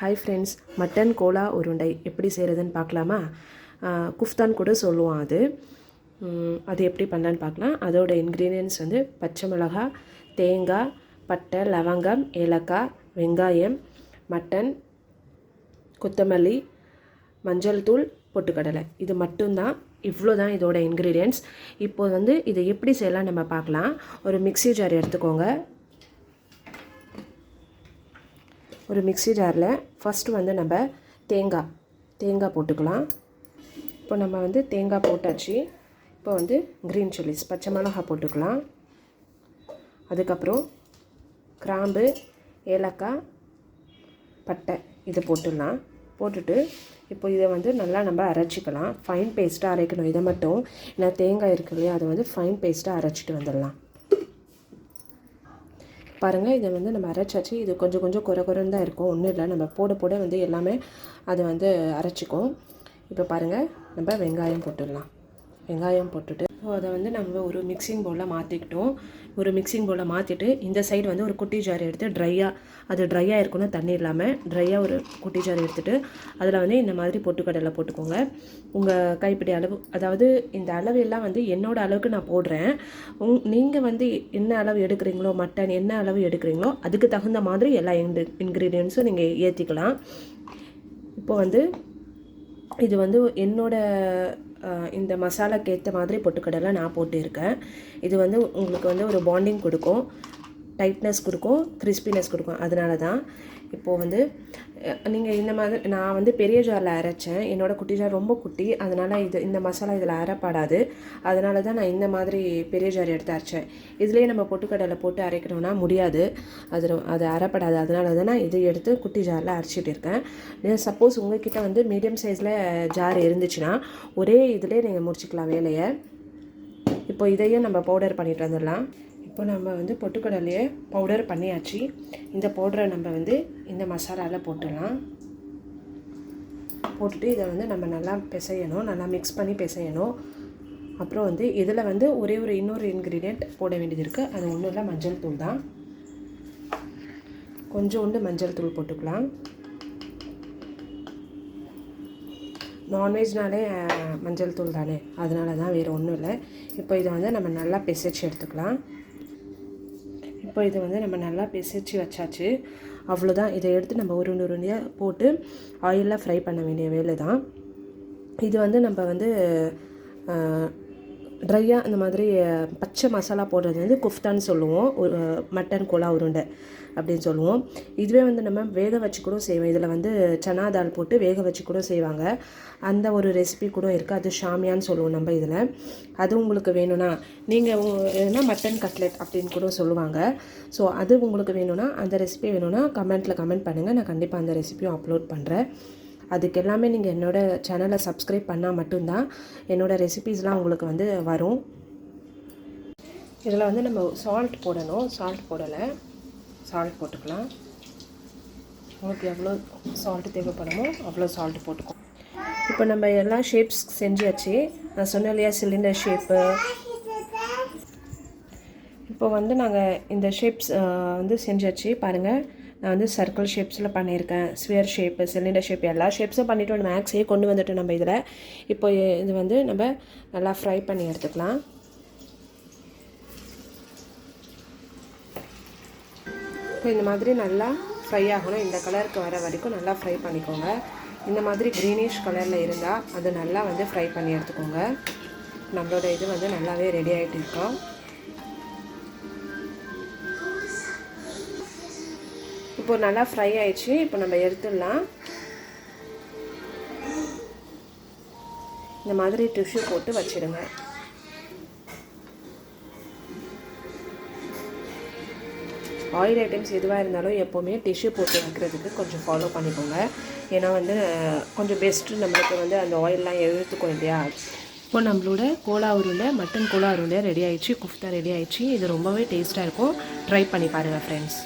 Hi friends, mutton Cola உருண்டை எப்படி செய்கிறதுன்னு பார்க்கலாமா? குஃப்தான் கூட சொல்லுவோம். அது எப்படி பண்ணலான்னு பார்க்கலாம். அதோட இன்க்ரீடியன்ட்ஸ் வந்து பச்சை மிளகாய், தேங்காய், பட்டை, லவங்கம், ஏலக்காய், வெங்காயம், மட்டன், கொத்தமல்லி, மஞ்சள் தூள், பொட்டுக்கடலை. இது மட்டும்தான். இவ்வளோ தான் இதோட இன்க்ரீடியன்ட்ஸ். இப்போது வந்து இதை எப்படி செய்யலாம் நம்ம பார்க்கலாம். ஒரு மிக்ஸி ஜார் எடுத்துக்கோங்க. ஒரு மிக்ஸி ஜாரில் ஃபஸ்ட்டு வந்து நம்ம தேங்காய் போட்டுக்கலாம். இப்போ நம்ம வந்து தேங்காய் போட்டாச்சு. இப்போ வந்து க்ரீன் சில்லிஸ், பச்சை மிளகாய் போட்டுக்கலாம். அதுக்கப்புறம் கிராம்பு, ஏலக்காய், பட்டை இது போட்டுடலாம். போட்டுட்டு இப்போ இதை வந்து நல்லா நம்ம அரைச்சிக்கலாம். ஃபைன் பேஸ்ட்டாக அரைக்கணும் இதை மட்டும். ஏன்னா தேங்காய் இருக்கு இல்லையா, அதை வந்து ஃபைன் பேஸ்ட்டாக அரைச்சிட்டு வந்துடலாம். பாருங்கள், இதை வந்து நம்ம அரைச்சாச்சு. இது கொஞ்சம் குறைன்னு தான் இருக்கும். ஒன்றும் இல்லை, நம்ம போட வந்து எல்லாமே அதை வந்து அரைச்சிக்கும். இப்போ பாருங்கள், நம்ம வெங்காயம் போட்டுடலாம். வெங்காயம் போட்டுட்டு அதை வந்து நம்ம ஒரு மிக்சிங் பவுலில் மாற்றிக்கிட்டோம். ஒரு மிக்சிங் பவுலில் மாற்றிட்டு இந்த சைடு வந்து ஒரு குட்டி ஜார் எடுத்து ட்ரையாக இருக்கணும், தண்ணி இல்லாமல் ட்ரையாக ஒரு குட்டி ஜார் எடுத்துகிட்டு அதில் வந்து இந்த மாதிரி பொட்டுக்கடலை போட்டுக்கோங்க. உங்கள் கைப்பிடி அளவு, அதாவது இந்த அளவு எல்லாம் வந்து என்னோடய அளவுக்கு நான் போடுறேன். நீங்கள் வந்து என்ன அளவு எடுக்கிறீங்களோ, மட்டன் என்ன அளவு எடுக்கிறீங்களோ அதுக்கு தகுந்த மாதிரி எல்லா இன்க்ரீடியன்ஸும் நீங்கள் ஏற்றிக்கலாம். இப்போ வந்து இது வந்து இந்த மசாலாக்கு ஏற்ற மாதிரி பொட்டுக்கடலை நான் போட்டுருக்கேன். இது வந்து உங்களுக்கு வந்து ஒரு பாண்டிங் கொடுக்கும், டைட்னஸ் கொடுக்கும், கிறிஸ்பினஸ் கொடுக்கும். அதனால தான் இப்போது வந்து நீங்கள் இந்த மாதிரி, நான் வந்து பெரிய ஜாரில் அரைச்சேன். என்னோடய குட்டி ஜார் ரொம்ப குட்டி, அதனால் இந்த மசாலா இதில் அரைப்படாது. அதனால தான் நான் இந்த மாதிரி பெரிய ஜார் எடுத்து அரைச்சேன். இதுலேயே நம்ம பொட்டுக்கடலை போட்டு அரைக்கணும்னா முடியாது, அது அரைப்படாது. அதனால தான் நான் இது எடுத்து குட்டி ஜாரில் அரைச்சிட்டு இருக்கேன். சப்போஸ் உங்கள்கிட்ட வந்து மீடியம் சைஸில் ஜார் இருந்துச்சுன்னா ஒரே இதிலே நீங்கள் முடிச்சுக்கலாம் வேலையை. இப்போ இதையும் நம்ம பவுடர் பண்ணிட்டு வந்துடலாம். இப்போ நம்ம வந்து பொட்டுக்கடலையை பவுடர் பண்ணியாச்சு. இந்த பவுடரை நம்ம வந்து இந்த மசாலாவில் போட்டுடலாம். போட்டுட்டு இதை வந்து நம்ம நல்லா பிசையணும், நல்லா மிக்ஸ் பண்ணி பிசையணும். அப்புறம் வந்து இதில் வந்து இன்னொரு இன்க்ரீடியண்ட் போட வேண்டியது இருக்குது. அது ஒன்றும் இல்லை, மஞ்சள் தூள் தான். கொஞ்சோண்டு மஞ்சள் தூள் போட்டுக்கலாம். நான்வெஜ்னாலே மஞ்சள் தூள் தானே, அதனால தான், வேறு ஒன்றும் இல்லை. இப்போ இதை வந்து நம்ம நல்லா பிசைச்சு எடுத்துக்கலாம். இப்போ இதை வந்து நம்ம நல்லா பிசைச்சு வச்சாச்சு. அவ்வளோதான். இதை எடுத்து நம்ம உருண்டையாக போட்டு ஆயிலில் ஃப்ரை பண்ண வேண்டிய வேலை தான். இது வந்து நம்ம வந்து ட்ரையாக இந்த மாதிரி பச்சை மசாலா போடுறது வந்து குஃப்தான்னு சொல்லுவோம், மட்டன் கோலா உருண்டை அப்படின்னு சொல்லுவோம். இதுவே வந்து நம்ம வேக வச்சு கூட செய்வோம். இதில் வந்து சனா தால் போட்டு வேக வச்சு கூட செய்வாங்க. அந்த ஒரு ரெசிபி கூட இருக்குது, அது ஷாமியான்னு சொல்லுவோம் நம்ம இதில். அது உங்களுக்கு வேணும்னா நீங்கள் வேணும்னா மட்டன் கட்லெட் அப்படின்னு கூட சொல்லுவாங்க. ஸோ அது உங்களுக்கு வேணும்னா, அந்த ரெசிபி வேணும்னா கமெண்ட் பண்ணுங்கள். நான் கண்டிப்பாக அந்த ரெசிபியும் அப்லோட் பண்ணுறேன். அதுக்கு எல்லாமே நீங்கள் என்னோடய சேனலை சப்ஸ்கிரைப் பண்ணால் மட்டும்தான் என்னோடய ரெசிபீஸ்லாம் உங்களுக்கு வந்து வரும். இதில் வந்து நம்ம சால்ட் போடணும். சால்ட் போடலை, சால்ட் போட்டுக்கலாம். உங்களுக்கு எவ்வளோ சால்ட்டு தேவைப்படுமோ அவ்வளோ சால்ட்டு போட்டுக்கோ. இப்போ நம்ம எல்லாம் ஷேப்ஸ் செஞ்சாச்சு. நான் சொன்னேன் இல்லையா, சிலிண்டர் ஷேப்பு. இப்போ வந்து நாங்கள் இந்த ஷேப்ஸ் வந்து செஞ்சாச்சு. பாருங்கள், நான் வந்து சர்க்கிள் ஷேப்ஸில் பண்ணியிருக்கேன், ஸ்பியர் ஷேப்பு, சிலிண்டர் ஷேப், எல்லா ஷேப்ஸும் பண்ணிவிட்டு மேக்ஸே கொண்டு வந்துட்டு நம்ம இதில். இப்போ இது வந்து நம்ம நல்லா ஃப்ரை பண்ணி எடுத்துக்கலாம். இப்போ இந்த மாதிரி நல்லா ஃப்ரை ஆகணும். இந்த கலருக்கு வர வரைக்கும் நல்லா ஃப்ரை பண்ணிக்கோங்க. இந்த மாதிரி க்ரீனிஷ் கலரில் இருந்தால் அது நல்லா வந்து ஃப்ரை பண்ணி எடுத்துக்கோங்க. நம்மளோட இது வந்து நல்லாவே ரெடி ஆகிட்டு இருக்கோம். இப்போ நல்லா ஃப்ரை ஆயிடுச்சு. இப்போ நம்ம எடுத்துடலாம். இந்த மாதிரி டிஷ்யூ போட்டு வச்சிடுங்க. ஆயில் ஐட்டம்ஸ் எதுவாக இருந்தாலும் எப்போவுமே டிஷ்யூ போட்டு வைக்கிறதுக்கு கொஞ்சம் ஃபாலோ பண்ணிக்கோங்க. ஏன்னா வந்து கொஞ்சம் பெஸ்ட்டு, நம்மளுக்கு வந்து அந்த ஆயிலெலாம் எடுத்துக்கும் இல்லையா. இப்போ நம்மளோட கோலா உருண்டை, மட்டன் கோலா உருண்டை ரெடி ஆயிடுச்சு, குஃப்தா ரெடி ஆயிடுச்சு. இது ரொம்பவே டேஸ்ட்டாக இருக்கும். ட்ரை பண்ணி பாருங்கள் ஃப்ரெண்ட்ஸ்.